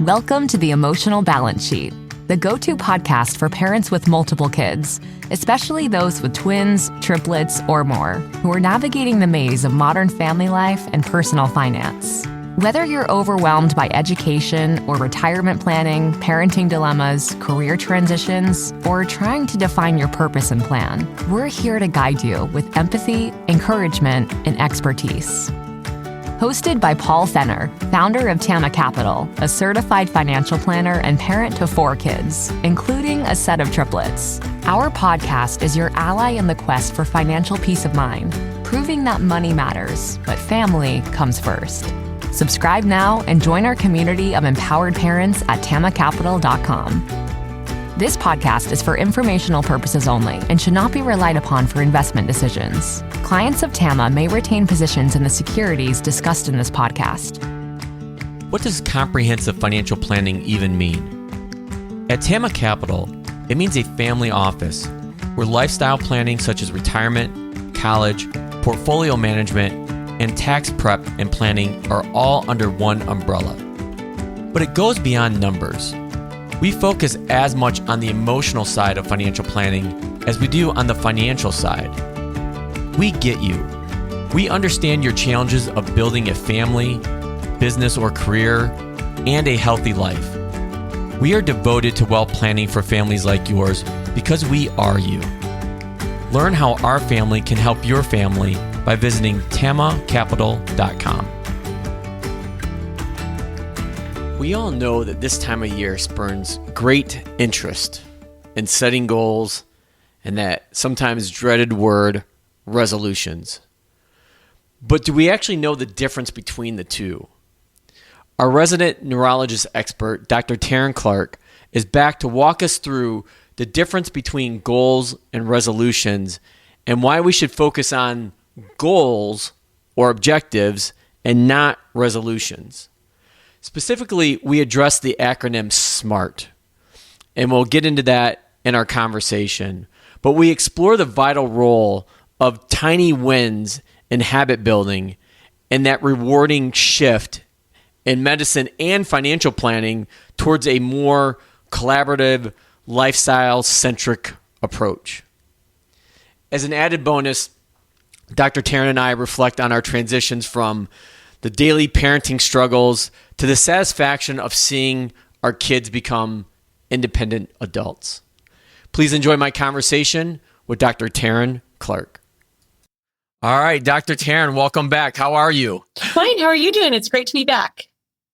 Welcome to the Emotional Balance Sheet, the go-to podcast for parents with multiple kids, especially those with twins, triplets, or more, who are navigating the maze of modern family life and personal finance. Whether you're overwhelmed by education or retirement planning, parenting dilemmas, career transitions, or trying to define your purpose and plan, we're here to guide you with empathy, encouragement, and expertise. Hosted by Paul Fenner, founder of Tama Capital, a certified financial planner and parent to 4 kids, including a set of triplets. Our podcast is your ally in the quest for financial peace of mind, proving that money matters, but family comes first. Subscribe now and join our community of empowered parents at tamacapital.com. This podcast is for informational purposes only and should not be relied upon for investment decisions. Clients of Tama may retain positions in the securities discussed in this podcast. What does comprehensive financial planning even mean? At Tama Capital, it means a family office where lifestyle planning such as retirement, college, portfolio management, and tax prep and planning are all under one umbrella. But it goes beyond numbers. We focus as much on the emotional side of financial planning as we do on the financial side. We get you. We understand your challenges of building a family, business or career, and a healthy life. We are devoted to wealth planning for families like yours because we are you. Learn how our family can help your family by visiting tamacapital.com. We all know that this time of year spurns great interest in setting goals and that sometimes dreaded word, resolutions. But do we actually know the difference between the two? Our resident neurologist expert, Dr. Teryn Clarke, is back to walk us through the difference between goals and resolutions and why we should focus on goals or objectives and not resolutions. Specifically, we address the acronym SMART, and we'll get into that in our conversation. But we explore the vital role of tiny wins in habit building and that rewarding shift in medicine and financial planning towards a more collaborative, lifestyle-centric approach. As an added bonus, Dr. Teryn and I reflect on our transitions from the daily parenting struggles to the satisfaction of seeing our kids become independent adults. Please enjoy my conversation with Dr. Teryn Clarke. All right, Dr. Teryn, welcome back. How are you? Fine. How are you doing? It's great to be back.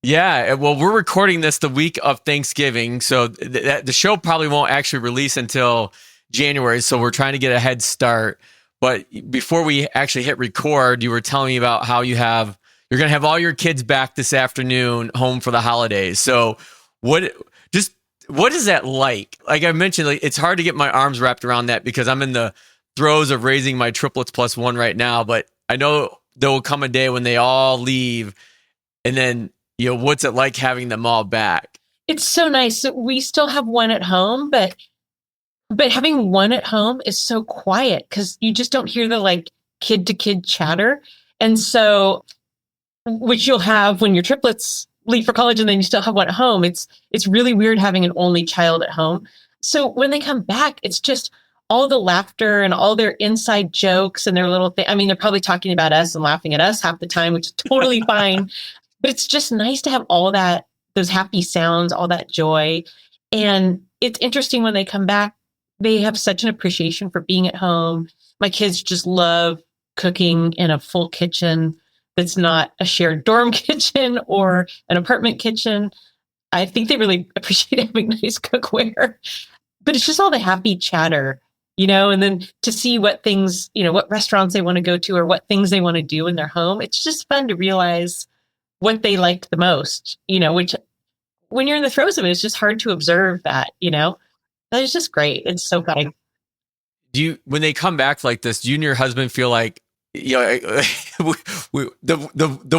Yeah, well, we're recording this the week of Thanksgiving, so the show probably won't actually release until January, so we're trying to get a head start. But before we actually hit record, you were telling me about how you're going to have all your kids back this afternoon home for the holidays. So what is that like? Like I mentioned, it's hard to get my arms wrapped around that because I'm in the throes of raising my triplets plus 1 right now. But I know there will come a day when they all leave. And then, what's it like having them all back? It's so nice. We still have one at home, but having one at home is so quiet because you just don't hear the kid to kid chatter. And so, which you'll have when your triplets leave for college and then you still have one at home. It's really weird having an only child at home. So when they come back, it's just all the laughter and all their inside jokes and their little thing. I mean, they're probably talking about us and laughing at us half the time, which is totally fine. But it's just nice to have all that, those happy sounds, all that joy. And it's interesting when they come back, they have such an appreciation for being at home. My kids just love cooking in a full kitchen that's not a shared dorm kitchen or an apartment kitchen. I think they really appreciate having nice cookware. But it's just all the happy chatter, and then to see what things, what restaurants they want to go to or what things they want to do in their home. It's just fun to realize what they liked the most, which when you're in the throes of it, it's just hard to observe that, That is just great. It's so fun. When they come back like this, do you and your husband feel like, the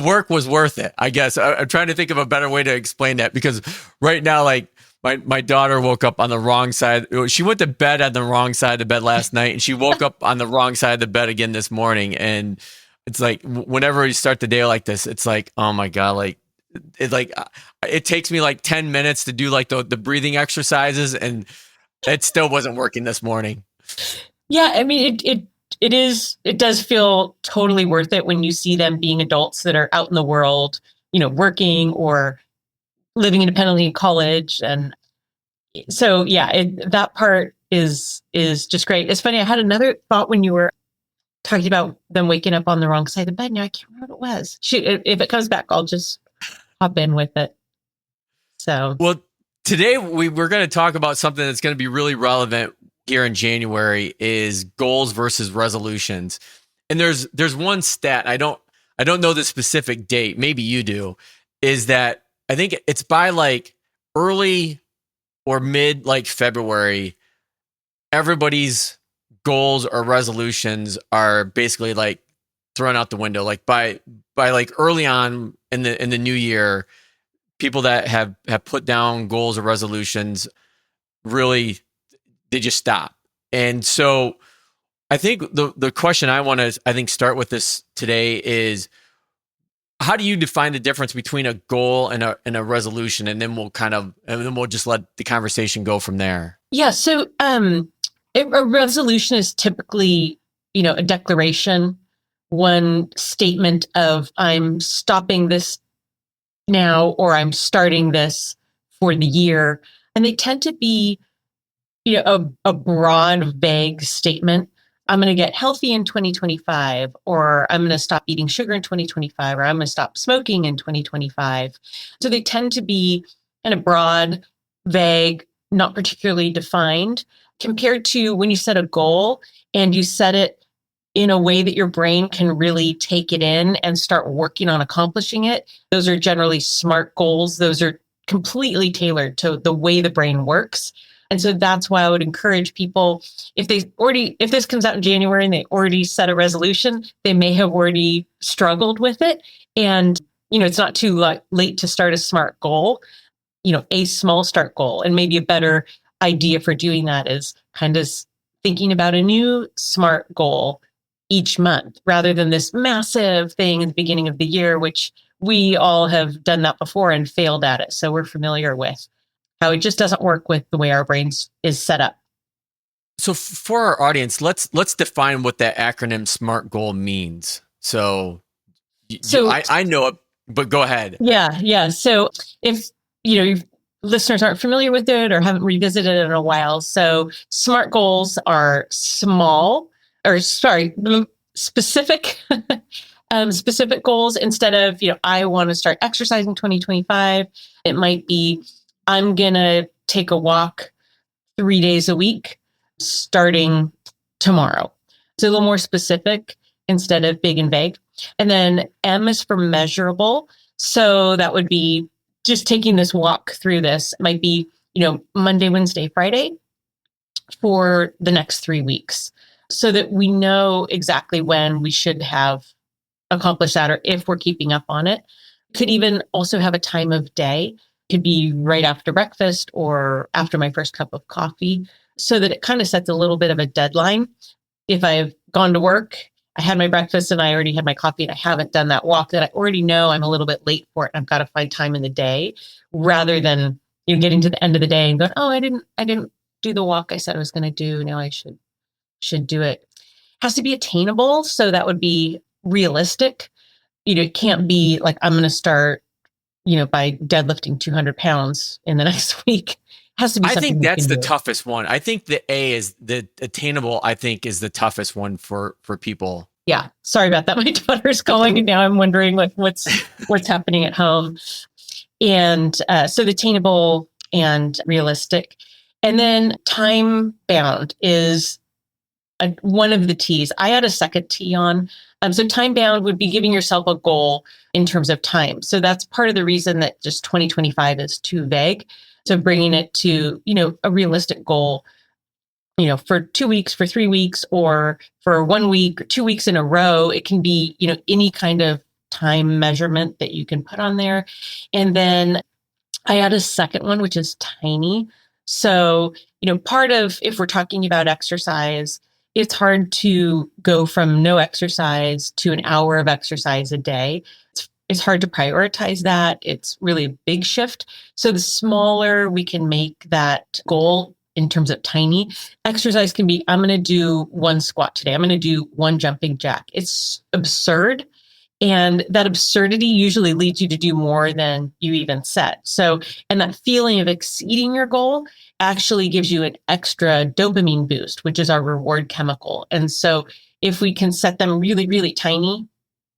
work was worth it? I guess I'm trying to think of a better way to explain that because right now, my daughter woke up on the wrong side. She went to bed on the wrong side of the bed last night, and she woke up on the wrong side of the bed again this morning. And it's like whenever you start the day like this, it's like, oh my God, it takes me like 10 minutes to do like the breathing exercises, and it still wasn't working this morning. Yeah, I mean, it does feel totally worth it when you see them being adults that are out in the world, working or living independently in college. And so, yeah, that part is just great. It's funny. I had another thought when you were talking about them waking up on the wrong side of the bed. Now I can't remember what it was. Shoot, if it comes back, I'll just hop in with it. So, well, today we're going to talk about something that's going to be really relevant here in January, is goals versus resolutions. And there's one stat, I don't know the specific date, maybe you do, is that I think it's by like early or mid like February, everybody's goals or resolutions are basically like thrown out the window. Like by like early on in the new year, people that have put down goals or resolutions, really, they just stop. And so I think the question I want to start with this today is, how do you define the difference between a goal and a resolution? And then we'll just let the conversation go from there. Yeah. So a resolution is typically, a declaration, one statement of I'm stopping this now, or I'm starting this for the year. And they tend to be, a broad, vague statement. I'm going to get healthy in 2025, or I'm going to stop eating sugar in 2025, or I'm going to stop smoking in 2025. So they tend to be kind of broad, vague, not particularly defined, compared to when you set a goal and you set it in a way that your brain can really take it in and start working on accomplishing it. Those are generally SMART goals. Those are completely tailored to the way the brain works. And so that's why I would encourage people, if this comes out in January and they already set a resolution, they may have already struggled with it. And, it's not too late to start a SMART goal, a small start goal. And maybe a better idea for doing that is kind of thinking about a new SMART goal each month, rather than this massive thing at the beginning of the year, which we all have done that before and failed at it. So we're familiar with how it just doesn't work with the way our brains is set up. So for our audience, let's define what that acronym SMART goal means. So I know it, but go ahead. Yeah. So if listeners aren't familiar with it or haven't revisited it in a while, so SMART goals are specific. Specific goals. Instead of, I want to start exercising 2025, it might be, I'm going to take a walk 3 days a week starting tomorrow. So a little more specific instead of big and vague. And then M is for measurable. So that would be just taking this walk through this. It might be, Monday, Wednesday, Friday for the next 3 weeks, so that we know exactly when we should have accomplished that, or if we're keeping up on it. Could even also have a time of day. Could be right after breakfast or after my first cup of coffee, so that it kind of sets a little bit of a deadline. If I've gone to work, I had my breakfast and I already had my coffee and I haven't done that walk, that I already know I'm a little bit late for it and I've got to find time in the day, rather than getting to the end of the day and going, oh, I didn't do the walk I said I was going to do. Now I should do it. Has to be attainable. So that would be realistic. It can't be like, I'm going to start, by deadlifting 200 pounds in the next week. It has to be. I think that's the toughest one. I think the A is the attainable. I think is the toughest one for people. Yeah. Sorry about that. My daughter's calling and now I'm wondering what's happening at home. And so the attainable and realistic. And then time bound is one of the T's. I add a second T on. So time bound would be giving yourself a goal in terms of time. So that's part of the reason that just 2025 is too vague. So bringing it to, a realistic goal, for 2 weeks, for 3 weeks, or for 1 week, or 2 weeks in a row. It can be, any kind of time measurement that you can put on there. And then I add a second one, which is tiny. So, part of, if we're talking about exercise, it's hard to go from no exercise to an hour of exercise a day. it's hard to prioritize that. It's really a big shift. So the smaller we can make that goal in terms of tiny, exercise can be, I'm going to do 1 squat today. I'm going to do 1 jumping jack. It's absurd. And that absurdity usually leads you to do more than you even set. So, and that feeling of exceeding your goal actually gives you an extra dopamine boost, which is our reward chemical. And so if we can set them really, really tiny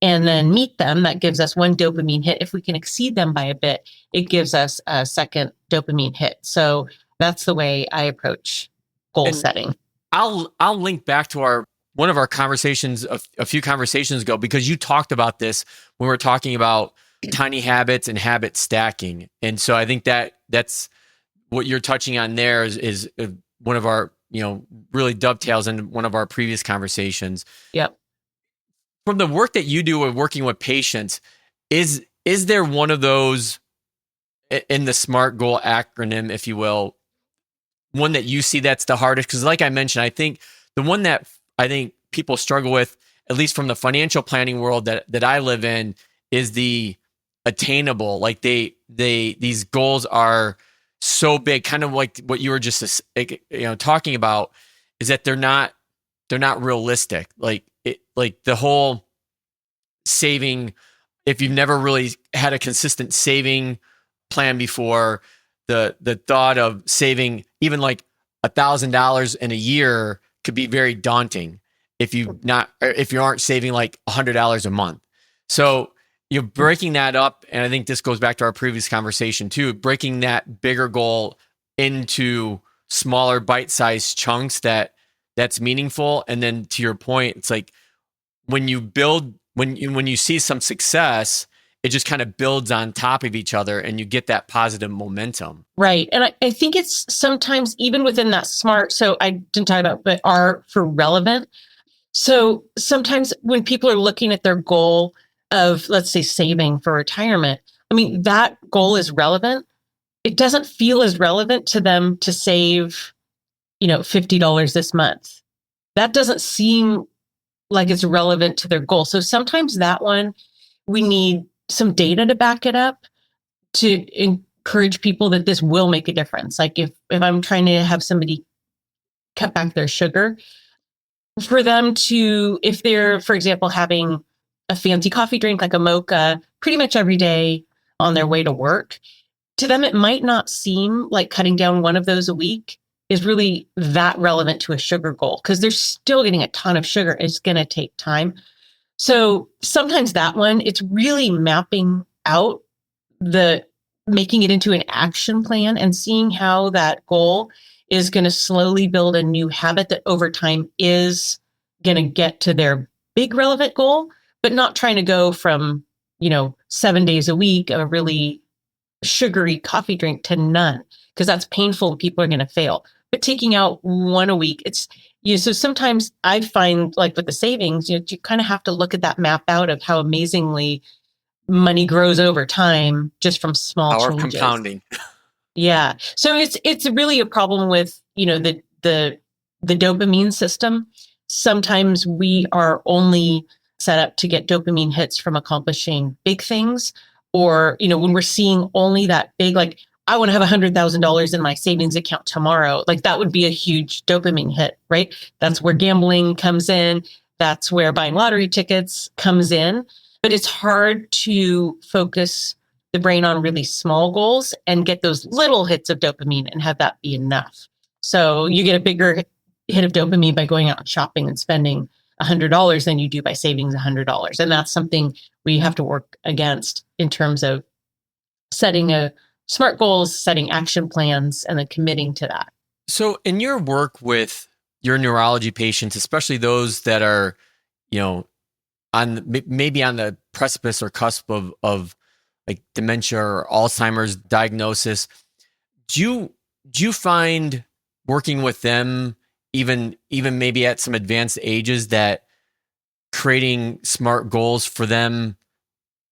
and then meet them, that gives us 1 dopamine hit. If we can exceed them by a bit, it gives us a second dopamine hit. So that's the way I approach goal setting. I'll link back to one of our conversations a few conversations ago, because you talked about this when we were talking about tiny habits and habit stacking. And so I think that's what you're touching on there is one of our, really dovetails in one of our previous conversations. Yep. From the work that you do with working with patients, is there one of those in the SMART goal acronym, if you will, one that you see that's the hardest? Because like I mentioned, I think the one that I think people struggle with, at least from the financial planning world that I live in, is the attainable. Like these goals are so big, kind of like what you were just talking about, is that they're not realistic. Like the whole saving, if you've never really had a consistent saving plan before, the thought of saving even like $1,000 in a year could be very daunting if you aren't saving like $100 a month. So you're breaking that up. And I think this goes back to our previous conversation too, breaking that bigger goal into smaller bite-sized chunks that's meaningful. And then to your point, it's like when you see some success, it just kind of builds on top of each other and you get that positive momentum. Right. And I think it's sometimes even within that SMART, so I didn't talk about, but R for relevant. So sometimes when people are looking at their goal of, let's say, saving for retirement, I mean, that goal is relevant. It doesn't feel as relevant to them to save, $50 this month. That doesn't seem like it's relevant to their goal. So sometimes that one, we need some data to back it up to encourage people that this will make a difference. Like if I'm trying to have somebody cut back their sugar, for them to, if they're, for example, having a fancy coffee drink like a mocha pretty much every day on their way to work, to them, it might not seem like cutting down one of those a week is really that relevant to a sugar goal because they're still getting a ton of sugar. It's going to take time. So sometimes that one, it's really mapping out making it into an action plan and seeing how that goal is going to slowly build a new habit that over time is going to get to their big relevant goal, but not trying to go from, 7 days a week of a really sugary coffee drink to none, because that's painful. People are going to fail. But taking out one a week, it's, so sometimes I find like with the savings, you kind of have to look at that map out of how amazingly money grows over time just from small changes. Compounding. Yeah. So it's really a problem with, the dopamine system. Sometimes we are only set up to get dopamine hits from accomplishing big things, or, when we're seeing only that big, like, I want to have $100,000 in my savings account tomorrow. Like that would be a huge dopamine hit, right? That's where gambling comes in. That's where buying lottery tickets comes in. But it's hard to focus the brain on really small goals and get those little hits of dopamine and have that be enough. So you get a bigger hit of dopamine by going out and shopping and spending $100 than you do by saving $100. And that's something we have to work against in terms of setting a SMART goals, setting action plans, and then committing to that. So in your work with your neurology patients, especially those that are, maybe on the precipice or cusp of like dementia or Alzheimer's diagnosis, do you find working with them, even maybe at some advanced ages, that creating SMART goals for them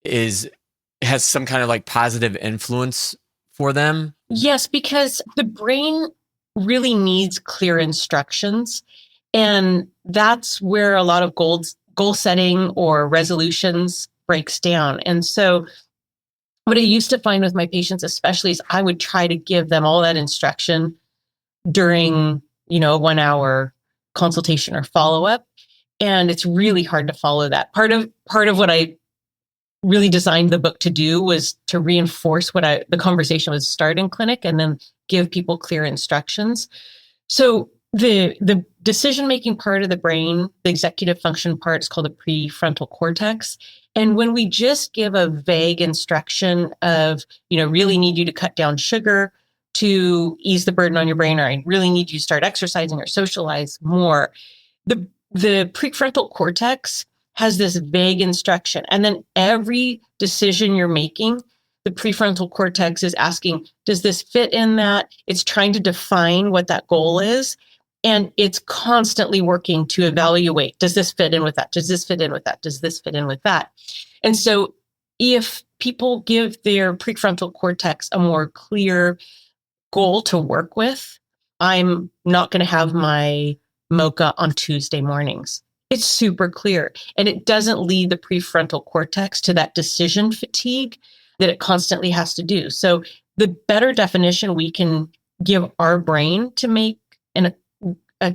has some kind of like positive influence for them? Yes, because the brain really needs clear instructions. And that's where a lot of goal setting or resolutions breaks down. And so what I used to find with my patients, especially, is I would try to give them all that instruction during, a 1 hour consultation or follow-up. And it's really hard to follow that. Part of what I really designed the book to do was to reinforce the conversation would start in clinic and then give people clear instructions. So the decision-making part of the brain, the executive function part, is called the prefrontal cortex. And when we just give a vague instruction of, really need you to cut down sugar to ease the burden on your brain, or I really need you to start exercising or socialize more, the prefrontal cortex has this vague instruction. And then every decision you're making, the prefrontal cortex is asking, does this fit in that? It's trying to define what that goal is. And it's constantly working to evaluate, does this fit in with that? Does this fit in with that? Does this fit in with that? And so if people give their prefrontal cortex a more clear goal to work with, I'm not going to have my mocha on Tuesday mornings. It's super clear. And it doesn't lead the prefrontal cortex to that decision fatigue that it constantly has to do. So the better definition we can give our brain to make and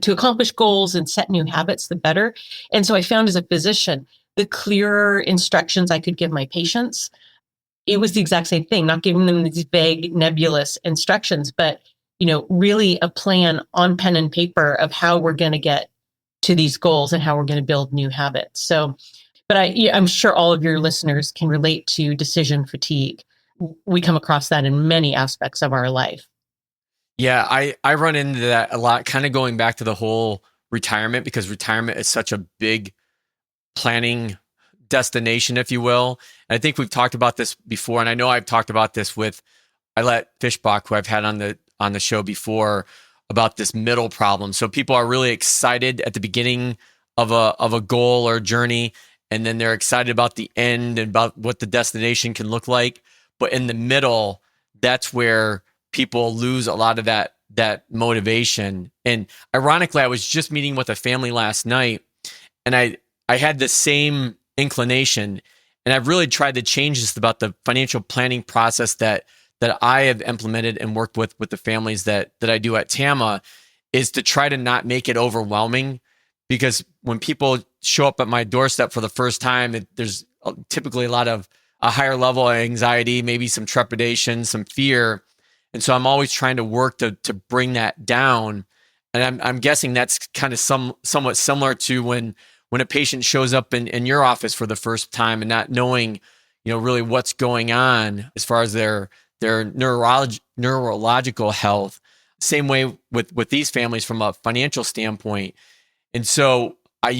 to accomplish goals and set new habits, the better. And so I found as a physician, the clearer instructions I could give my patients, it was the exact same thing, not giving them these vague, nebulous instructions, but, really a plan on pen and paper of how we're going to get to these goals and how we're going to build new habits. So, but I'm sure all of your listeners can relate to decision fatigue. We come across that in many aspects of our life. Yeah, I run into that a lot, kind of going back to the whole retirement, because retirement is such a big planning destination, if you will. And I think we've talked about this before, and I know I've talked about this with Alet Fishbach, who I've had on the show before, about this middle problem. So people are really excited at the beginning of a goal or journey, and then they're excited about the end and about what the destination can look like. But in the middle, that's where people lose a lot of that motivation. And ironically, I was just meeting with a family last night, and I had the same inclination, and I've really tried to change this about the financial planning process that I have implemented and worked with the families that I do at TAMA, is to try to not make it overwhelming. Because when people show up at my doorstep for the first time, there's typically a higher level of anxiety, maybe some trepidation, some fear. And so I'm always trying to work to bring that down. And I'm guessing that's kind of somewhat similar to when a patient shows up in your office for the first time and not knowing, really what's going on as far as their neurological health. Same way with these families from a financial standpoint. And so I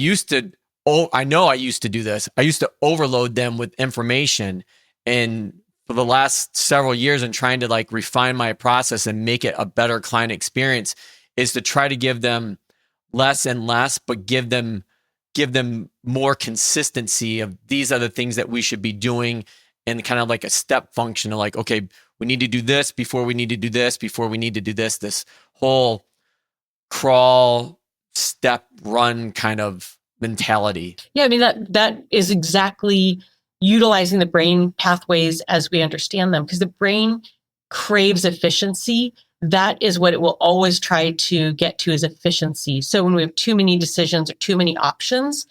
know I used to do this. I used to overload them with information. And for the last several years, and trying to refine my process and make it a better client experience, is to try to give them less and less, but give them more consistency of these are the things that we should be doing, and kind of like a step function of okay, we need to do this before we need to do this, before we need to do this whole crawl, step, run kind of mentality. Yeah, I mean, that is exactly utilizing the brain pathways as we understand them, because the brain craves efficiency. That is what it will always try to get to, is efficiency. So when we have too many decisions or too many options,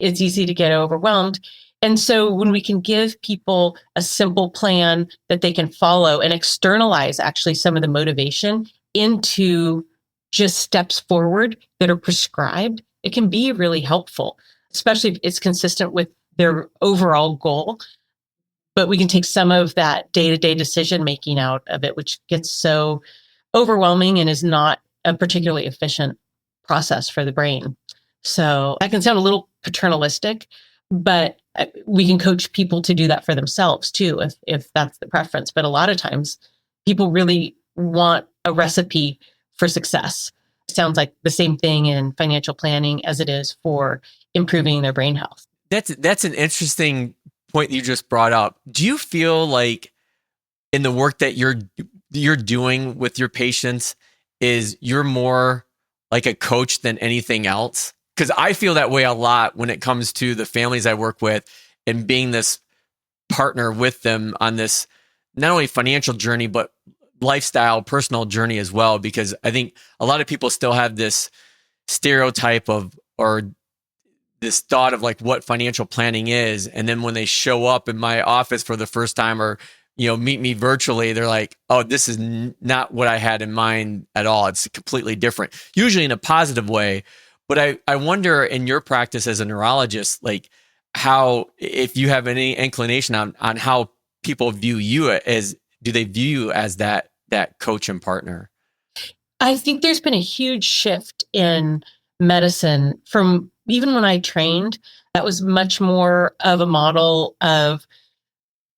it's easy to get overwhelmed. And so when we can give people a simple plan that they can follow and externalize actually some of the motivation into just steps forward that are prescribed, it can be really helpful, especially if it's consistent with their overall goal. But we can take some of that day-to-day decision-making out of it, which gets so overwhelming and is not a particularly efficient process for the brain. So that can sound a little paternalistic, but we can coach people to do that for themselves too, if that's the preference. But a lot of times people really want a recipe for success. It sounds like the same thing in financial planning as it is for improving their brain health. That's an interesting point you just brought up. Do you feel like in the work that you're doing with your patients, is you're more like a coach than anything else? Because I feel that way a lot when it comes to the families I work with, and being this partner with them on this not only financial journey, but lifestyle, personal journey as well. Because I think a lot of people still have this stereotype of, or this thought of like what financial planning is. And then when they show up in my office for the first time, or, meet me virtually, they're like, oh, this is not what I had in mind at all. It's completely different, usually in a positive way. But I wonder, in your practice as a neurologist, like how, if you have any inclination on how people view you as, do they view you as that coach and partner? I think there's been a huge shift in medicine from even when I trained. That was much more of a model of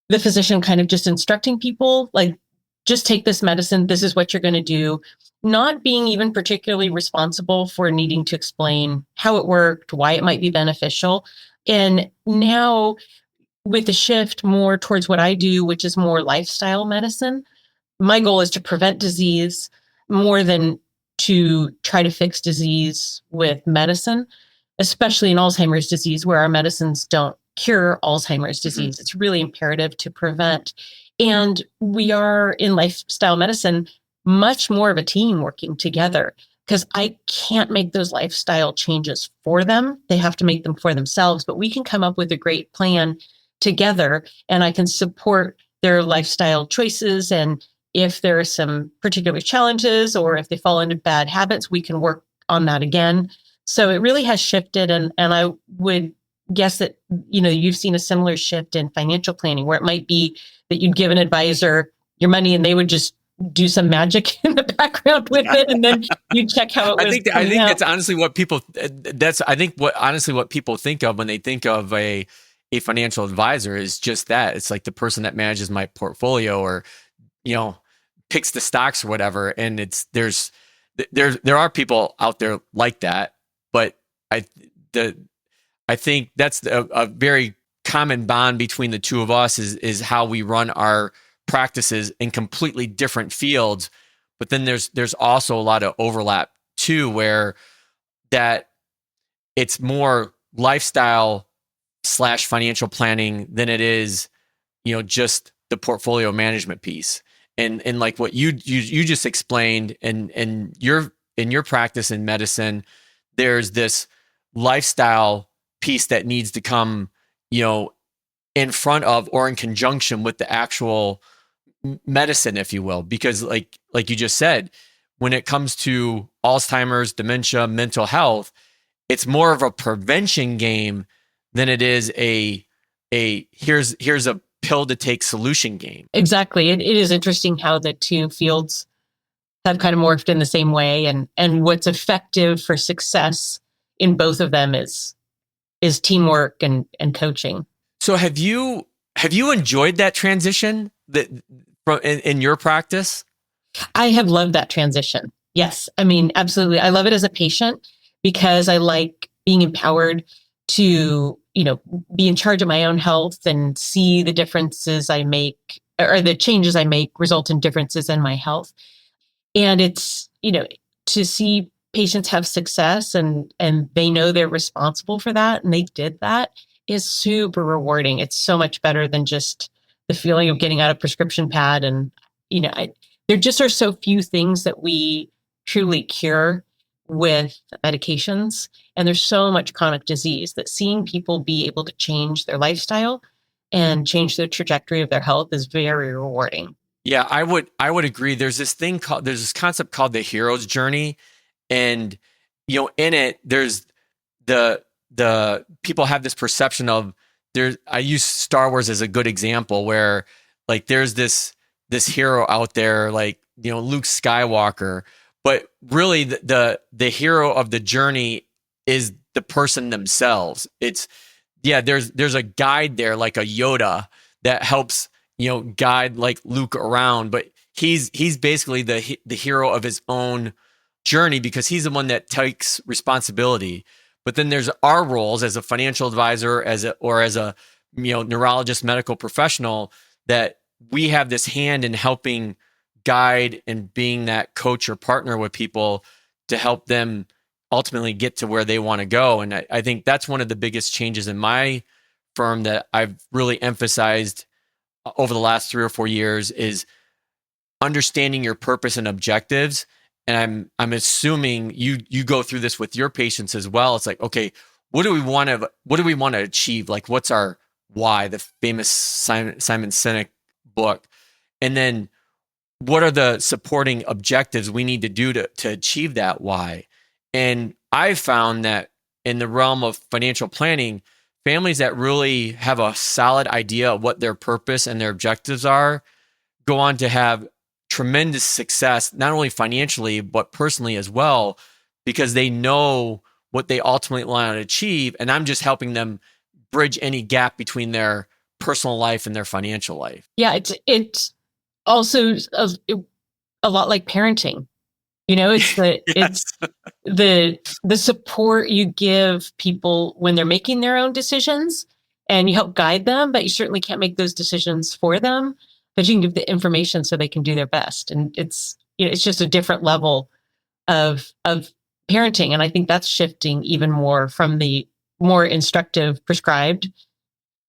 the physician kind of just instructing people, like, just take this medicine. This is what you're going to do. Not being even particularly responsible for needing to explain how it worked, why it might be beneficial. And now with the shift more towards what I do, which is more lifestyle medicine, my goal is to prevent disease more than to try to fix disease with medicine, especially in Alzheimer's disease, where our medicines don't cure Alzheimer's disease. It's really imperative to prevent. And we are in lifestyle medicine much more of a team working together, because I can't make those lifestyle changes for them. They have to make them for themselves, but we can come up with a great plan together, and I can support their lifestyle choices. And if there are some particular challenges, or if they fall into bad habits, we can work on that again. So it really has shifted. And I would guess that, you've seen a similar shift in financial planning, where it might be that you'd give an advisor your money and they would just do some magic in the background with it, and then you check how it was. I think that's honestly what people. What people think of when they think of a financial advisor is just that. It's like the person that manages my portfolio, or picks the stocks or whatever. And there are people out there like that, but I think that's a very common bond between the two of us is how we run our practices in completely different fields. But then there's also a lot of overlap too, where that it's more lifestyle / financial planning than it is, just the portfolio management piece. And like what you just explained, and in your practice in medicine, there's this lifestyle piece that needs to come, in front of or in conjunction with the actual medicine, if you will, because like you just said, when it comes to Alzheimer's, dementia, mental health, it's more of a prevention game than it is a here's a pill to take solution game. Exactly. It is interesting how the two fields have kind of morphed in the same way, and what's effective for success in both of them is teamwork and coaching. So have you enjoyed that transition in your practice? I have loved that transition. Yes. I mean, absolutely. I love it as a patient, because I like being empowered to, be in charge of my own health and see the differences I make, or the changes I make result in differences in my health. And it's, to see patients have success and they know they're responsible for that, and they did that, is super rewarding. It's so much better than just the feeling of getting out a prescription pad. And, there just are so few things that we truly cure with medications. And there's so much chronic disease that seeing people be able to change their lifestyle and change the trajectory of their health is very rewarding. Yeah, I would agree. There's this concept called the hero's journey. And, in it, there's the people have this perception of I use Star Wars as a good example, where like there's this hero out there, like, Luke Skywalker, but really the hero of the journey is the person themselves. There's a guide there, like a Yoda, that helps, guide like Luke around, but he's basically the hero of his own journey, because he's the one that takes responsibility. But then there's our roles as a financial advisor, as a neurologist, medical professional, that we have this hand in helping guide and being that coach or partner with people to help them ultimately get to where they want to go. And I think that's one of the biggest changes in my firm that I've really emphasized over the last 3 or 4 years is understanding your purpose and objectives. And I'm assuming you go through this with your patients as well. It's like, okay, what do we want to achieve? Like, what's our why? The famous Simon Sinek book. And then what are the supporting objectives we need to do to achieve that why? And I've found that in the realm of financial planning, families that really have a solid idea of what their purpose and their objectives are go on to have tremendous success, not only financially, but personally as well, because they know what they ultimately want to achieve. And I'm just helping them bridge any gap between their personal life and their financial life. Yeah, it's also a lot like parenting. It's Yes. it's the support you give people when they're making their own decisions, and you help guide them, but you certainly can't make those decisions for them. But you can give the information so they can do their best. And it's just a different level of parenting. And I think that's shifting even more from the more instructive prescribed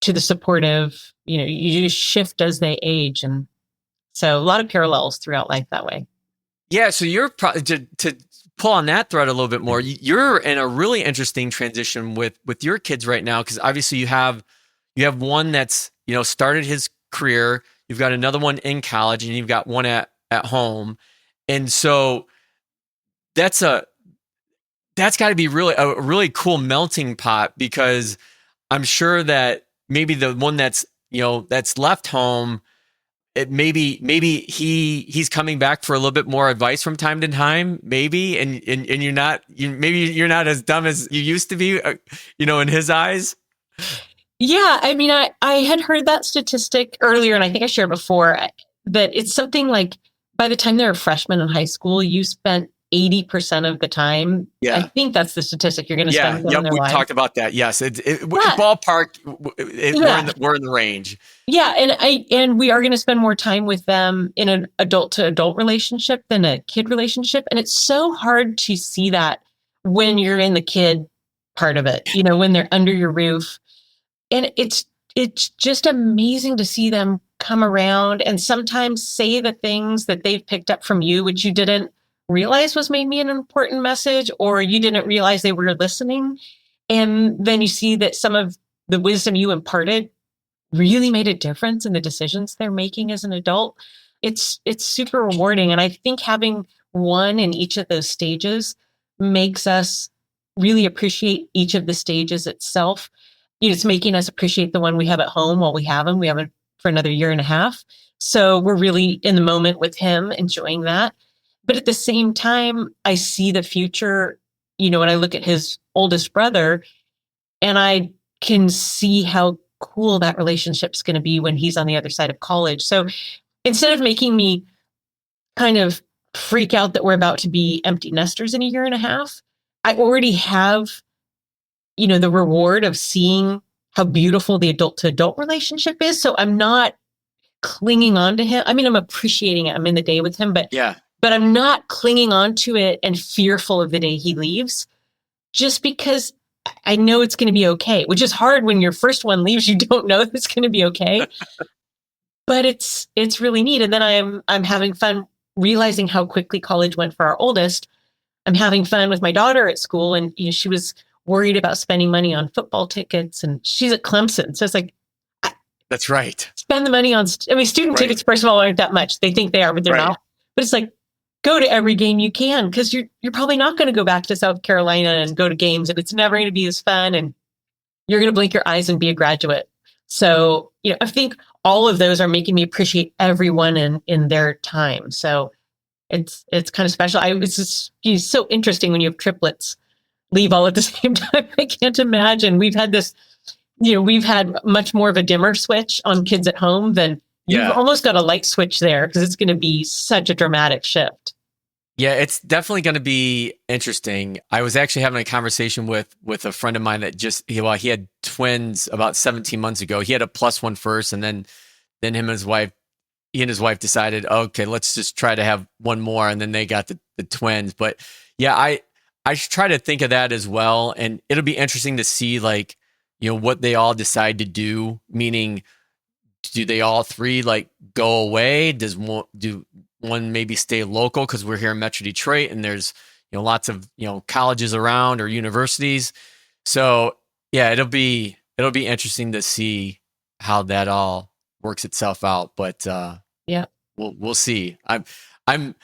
to the supportive. You just shift as they age. And so a lot of parallels throughout life that way. Yeah. So you're to pull on that thread a little bit more. You're in a really interesting transition with your kids right now, because obviously you have one that's started his career. You've got another one in college, and you've got one at home, and so that's got to be a really cool melting pot, because I'm sure that maybe the one that's left home, it maybe he's coming back for a little bit more advice from time to time, maybe, and you're not as dumb as you used to be, in his eyes. Yeah, I mean, I had heard that statistic earlier, and I think I shared before, that it's something like by the time they're a freshman in high school, you spent 80% of the time. Yeah. I think that's the statistic you're going to spend. Yeah, we talked about that. Yes, ballpark. We're in the range. Yeah, and we are going to spend more time with them in an adult to adult relationship than a kid relationship, and it's so hard to see that when you're in the kid part of it. When they're under your roof, and it's just amazing to see them come around and sometimes say the things that they've picked up from you, which you didn't realize was maybe an important message, or you didn't realize they were listening. And then you see that some of the wisdom you imparted really made a difference in the decisions they're making as an adult. It's super rewarding. And I think having one in each of those stages makes us really appreciate each of the stages itself. It's making us appreciate the one we have at home while we have him. We have him for another 1.5 years. So we're really in the moment with him, enjoying that. But at the same time, I see the future, when I look at his oldest brother, and I can see how cool that relationship's going to be when he's on the other side of college. So instead of making me kind of freak out that we're about to be empty nesters in a 1.5 years, I already have, the reward of seeing how beautiful the adult to adult relationship is. So I'm not clinging on to him. I mean, I'm appreciating it. I'm in the day with him, but I'm not clinging on to it and fearful of the day he leaves, just because I know it's going to be okay, which is hard when your first one leaves. You don't know that it's going to be okay, but it's really neat. And then I'm having fun realizing how quickly college went for our oldest. I'm having fun with my daughter at school, and she was worried about spending money on football tickets, and she's at Clemson. So it's like, that's right. Spend the money on, student tickets, first of all, aren't that much. They think they are, but they're not. But it's like, go to every game you can, because you're probably not going to go back to South Carolina and go to games, and it's never going to be as fun, and you're going to blink your eyes and be a graduate. So, I think all of those are making me appreciate everyone in their time. So it's kind of special. It's just so interesting when you have triplets leave all at the same time. I can't imagine. We've had this, we've had much more of a dimmer switch on kids at home than you've almost got a light switch there, because it's going to be such a dramatic shift. Yeah, it's definitely going to be interesting. I was actually having a conversation with a friend of mine that he had twins about 17 months ago. He had a +1 first, and then he and his wife decided, okay, let's just try to have one more, and then they got the twins. But yeah, I try to think of that as well, and it'll be interesting to see, like, what they all decide to do, meaning do they all three like go away? Do one maybe stay local because we're here in Metro Detroit and there's lots of colleges around or universities. So yeah, it'll be interesting to see how that all works itself out. But yeah, we'll see. I'm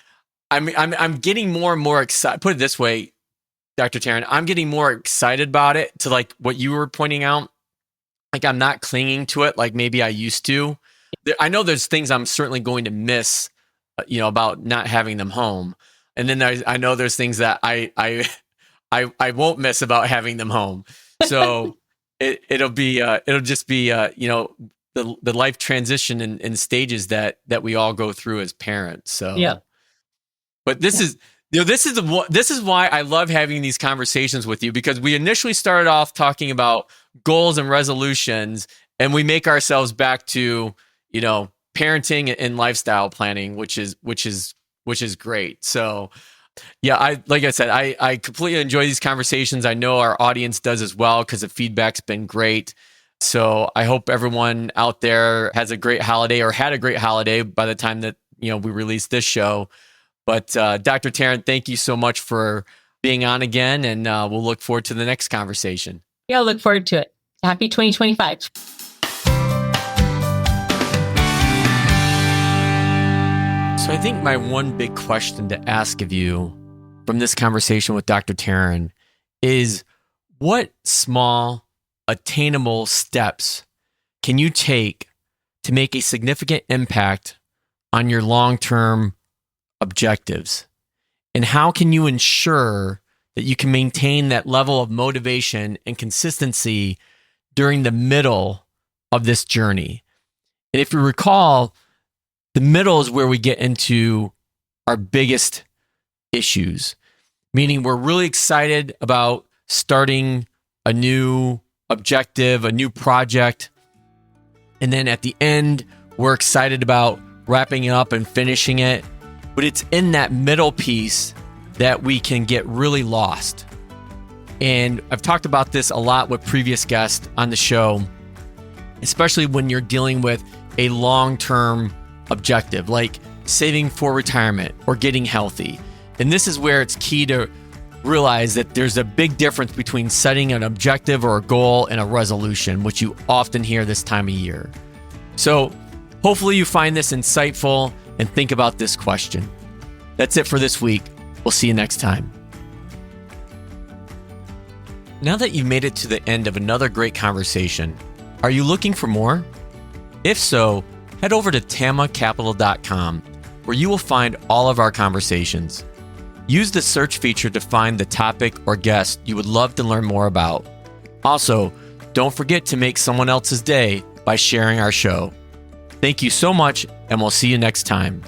getting more and more excited. Put it this way, Dr. Teryn, I'm getting more excited about it, to like what you were pointing out. Like, I'm not clinging to it like maybe I used to. I know there's things I'm certainly going to miss, about not having them home. And then I know there's things that I won't miss about having them home. So it'll just be the life transition and stages that we all go through as parents. So yeah. But this is why I love having these conversations with you, because we initially started off talking about goals and resolutions, and we make ourselves back to parenting and lifestyle planning, which is great. So yeah, like I said, I completely enjoy these conversations. I know our audience does as well, because the feedback's been great. So I hope everyone out there has a great holiday, or had a great holiday by the time that we release this show. But Dr. Teryn, thank you so much for being on again, and we'll look forward to the next conversation. Yeah, I'll look forward to it. Happy 2025. So I think my one big question to ask of you from this conversation with Dr. Teryn is, what small, attainable steps can you take to make a significant impact on your long-term objectives? And how can you ensure that you can maintain that level of motivation and consistency during the middle of this journey? And if you recall, the middle is where we get into our biggest issues, meaning we're really excited about starting a new objective, a new project. And then at the end, we're excited about wrapping it up and finishing it. But it's in that middle piece that we can get really lost. And I've talked about this a lot with previous guests on the show, especially when you're dealing with a long-term objective, like saving for retirement or getting healthy. And this is where it's key to realize that there's a big difference between setting an objective or a goal and a resolution, which you often hear this time of year. So hopefully you find this insightful and think about this question. That's it for this week. We'll see you next time. Now that you've made it to the end of another great conversation, are you looking for more? If so, head over to tamacapital.com, where you will find all of our conversations. Use the search feature to find the topic or guest you would love to learn more about. Also, don't forget to make someone else's day by sharing our show. Thank you so much, and we'll see you next time.